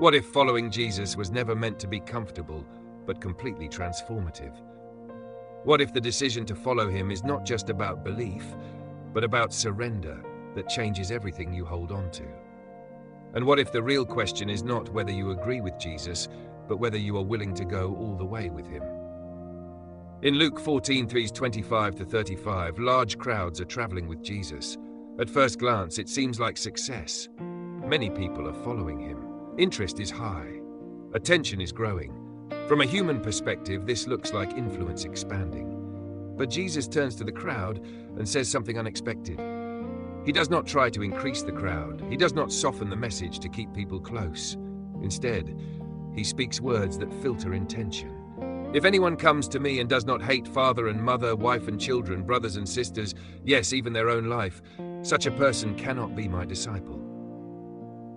What if following Jesus was never meant to be comfortable, but completely transformative? What if the decision to follow him is not just about belief, but about surrender that changes everything you hold on to? And what if the real question is not whether you agree with Jesus, but whether you are willing to go all the way with him? In Luke 14:25-35, large crowds are traveling with Jesus. At first glance, it seems like success. Many people are following him. Interest is high. Attention is growing. From a human perspective, this looks like influence expanding. But Jesus turns to the crowd and says something unexpected. He does not try to increase the crowd. He does not soften the message to keep people close. Instead, he speaks words that filter intention. If anyone comes to me and does not hate father and mother, wife and children, brothers and sisters, yes, even their own life, such a person cannot be my disciple.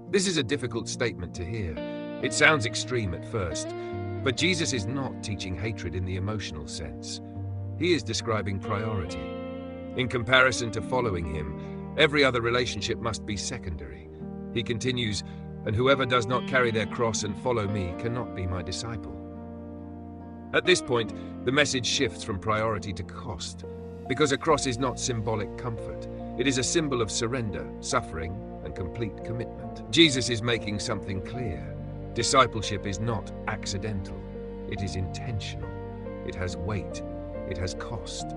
This is a difficult statement to hear. It sounds extreme at first, but Jesus is not teaching hatred in the emotional sense. He is describing priority. In comparison to following him, every other relationship must be secondary. He continues, and whoever does not carry their cross and follow me cannot be my disciple. At this point, the message shifts from priority to cost, because a cross is not symbolic comfort. It is a symbol of surrender, suffering, and complete commitment. Jesus is making something clear. Discipleship is not accidental. It is intentional. It has weight. It has cost.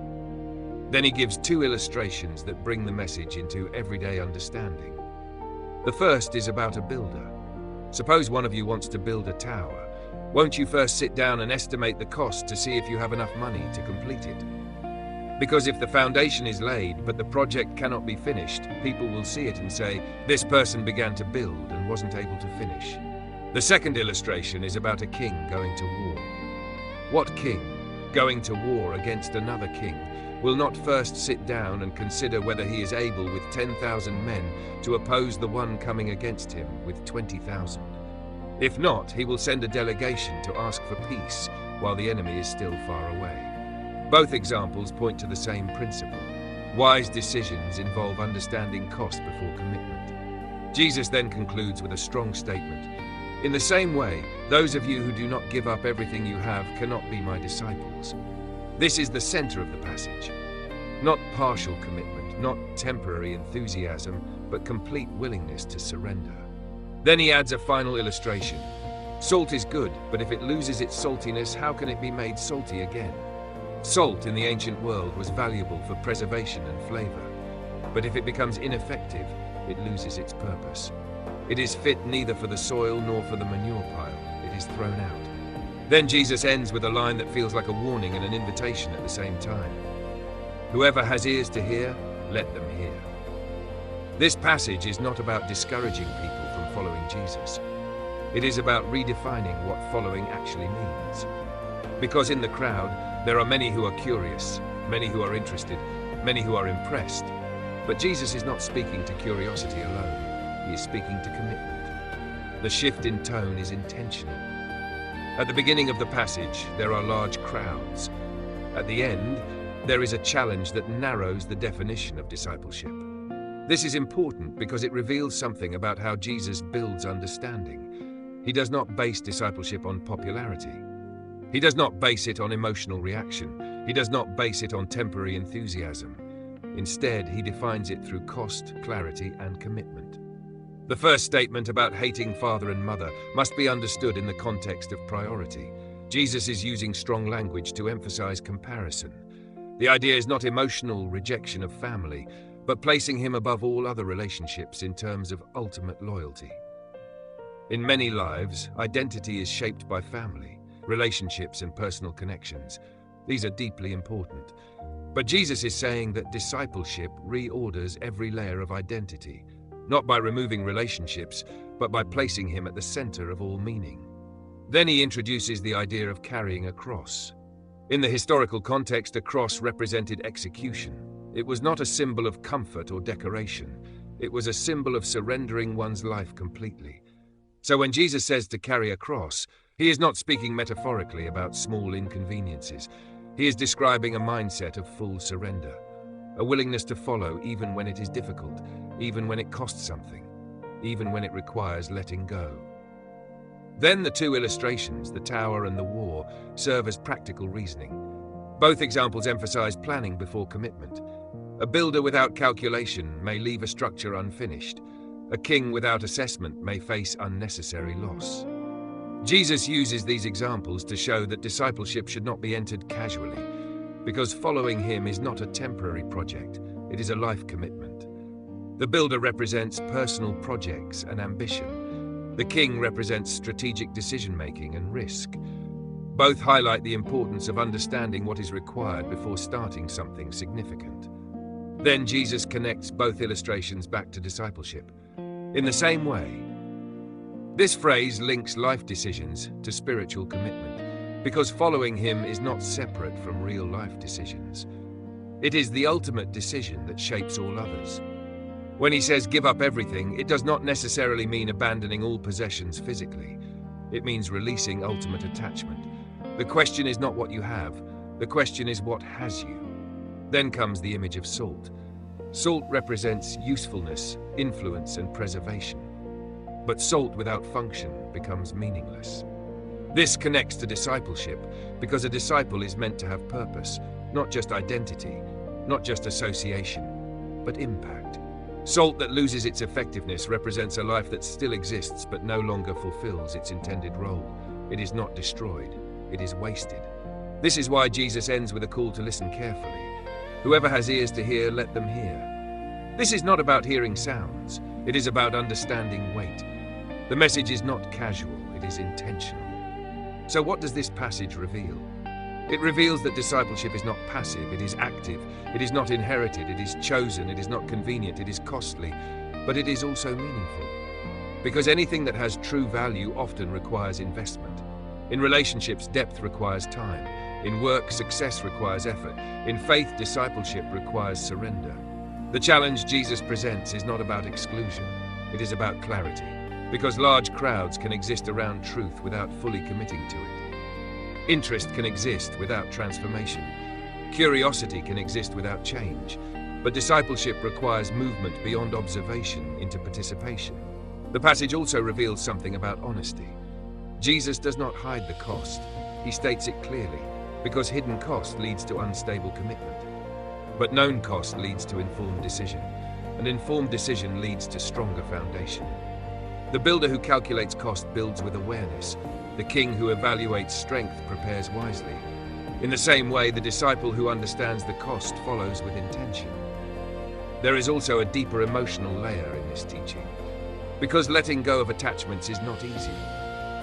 Then he gives two illustrations that bring the message into everyday understanding. The first is about a builder. Suppose one of you wants to build a tower. Won't you first sit down and estimate the cost to see if you have enough money to complete it? Because if the foundation is laid, but the project cannot be finished, people will see it and say, this person began to build and wasn't able to finish. The second illustration is about a king going to war. What king, going to war against another king, will not first sit down and consider whether he is able with 10,000 men to oppose the one coming against him with 20,000? If not, he will send a delegation to ask for peace while the enemy is still far away. Both examples point to the same principle. Wise decisions involve understanding cost before commitment. Jesus then concludes with a strong statement. In the same way, those of you who do not give up everything you have cannot be my disciples. This is the center of the passage. Not partial commitment, not temporary enthusiasm, but complete willingness to surrender. Then he adds a final illustration. Salt is good, but if it loses its saltiness, how can it be made salty again? Salt in the ancient world was valuable for preservation and flavor, but if it becomes ineffective, it loses its purpose. It is fit neither for the soil nor for the manure pile. It is thrown out. Then Jesus ends with a line that feels like a warning and an invitation at the same time. Whoever has ears to hear, let them hear. This passage is not about discouraging people from following Jesus. It is about redefining what following actually means. Because in the crowd, there are many who are curious, many who are interested, many who are impressed. But Jesus is not speaking to curiosity alone. He is speaking to commitment. The shift in tone is intentional. At the beginning of the passage, there are large crowds. At the end, there is a challenge that narrows the definition of discipleship. This is important because it reveals something about how Jesus builds understanding. He does not base discipleship on popularity. He does not base it on emotional reaction. He does not base it on temporary enthusiasm. Instead, he defines it through cost, clarity, and commitment. The first statement about hating father and mother must be understood in the context of priority. Jesus is using strong language to emphasize comparison. The idea is not emotional rejection of family, but placing him above all other relationships in terms of ultimate loyalty. In many lives, identity is shaped by family, relationships, and personal connections. These are deeply important. But Jesus is saying that discipleship reorders every layer of identity, not by removing relationships, but by placing him at the center of all meaning. Then he introduces the idea of carrying a cross. In the historical context, a cross represented execution. It was not a symbol of comfort or decoration. It was a symbol of surrendering one's life completely. So when Jesus says to carry a cross, he is not speaking metaphorically about small inconveniences. He is describing a mindset of full surrender, a willingness to follow even when it is difficult, even when it costs something, even when it requires letting go. Then the two illustrations, the tower and the war, serve as practical reasoning. Both examples emphasize planning before commitment. A builder without calculation may leave a structure unfinished. A king without assessment may face unnecessary loss. Jesus uses these examples to show that discipleship should not be entered casually, because following him is not a temporary project, it is a life commitment. The builder represents personal projects and ambition. The king represents strategic decision-making and risk. Both highlight the importance of understanding what is required before starting something significant. Then Jesus connects both illustrations back to discipleship. In the same way, this phrase links life decisions to spiritual commitment, because following him is not separate from real life decisions. It is the ultimate decision that shapes all others. When he says give up everything, it does not necessarily mean abandoning all possessions physically. It means releasing ultimate attachment. The question is not what you have, the question is what has you. Then comes the image of salt. Salt represents usefulness, influence, and preservation. But salt without function becomes meaningless. This connects to discipleship, because a disciple is meant to have purpose, not just identity, not just association, but impact. Salt that loses its effectiveness represents a life that still exists but no longer fulfills its intended role. It is not destroyed, it is wasted. This is why Jesus ends with a call to listen carefully. Whoever has ears to hear, let them hear. This is not about hearing sounds, it is about understanding weight. The message is not casual, it is intentional. So what does this passage reveal? It reveals that discipleship is not passive, it is active. It is not inherited, it is chosen. It is not convenient, it is costly. But it is also meaningful. Because anything that has true value often requires investment. In relationships, depth requires time. In work, success requires effort. In faith, discipleship requires surrender. The challenge Jesus presents is not about exclusion, it is about clarity. Because large crowds can exist around truth without fully committing to it. Interest can exist without transformation. Curiosity can exist without change. But discipleship requires movement beyond observation into participation. The passage also reveals something about honesty. Jesus does not hide the cost. He states it clearly, because hidden cost leads to unstable commitment. But known cost leads to informed decision, and informed decision leads to stronger foundation. The builder who calculates cost builds with awareness. The king who evaluates strength prepares wisely. In the same way, the disciple who understands the cost follows with intention. There is also a deeper emotional layer in this teaching, because letting go of attachments is not easy.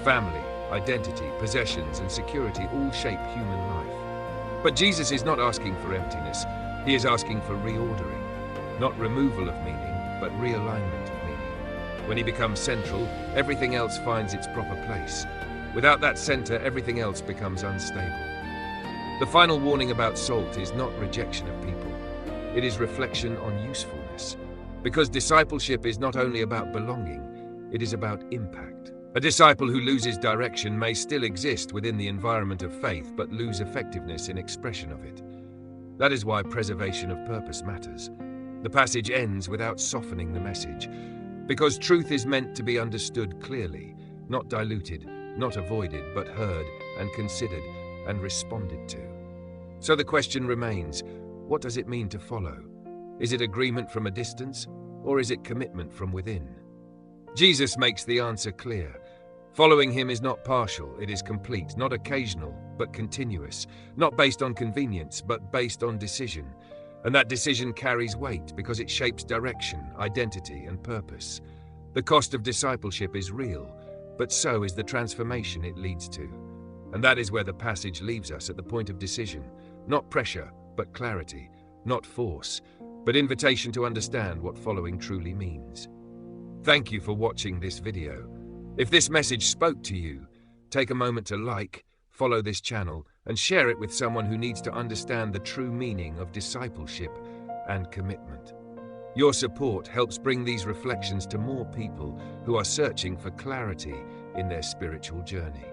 Family, identity, possessions, and security all shape human life. But Jesus is not asking for emptiness. He is asking for reordering, not removal of meaning, but realignment of meaning. When he becomes central, everything else finds its proper place. Without that center, everything else becomes unstable. The final warning about salt is not rejection of people. It is reflection on usefulness. Because discipleship is not only about belonging, it is about impact. A disciple who loses direction may still exist within the environment of faith, but lose effectiveness in expression of it. That is why preservation of purpose matters. The passage ends without softening the message, because truth is meant to be understood clearly, not diluted, not avoided, but heard and considered and responded to. So the question remains, what does it mean to follow? Is it agreement from a distance, or is it commitment from within? Jesus makes the answer clear. Following him is not partial, it is complete, not occasional, but continuous, not based on convenience, but based on decision. And that decision carries weight because it shapes direction, identity, and purpose. The cost of discipleship is real, but so is the transformation it leads to. And that is where the passage leaves us, at the point of decision. Not pressure, but clarity. Not force, but invitation to understand what following truly means. Thank you for watching this video. If this message spoke to you, take a moment to like, follow this channel, and share it with someone who needs to understand the true meaning of discipleship and commitment. Your support helps bring these reflections to more people who are searching for clarity in their spiritual journey.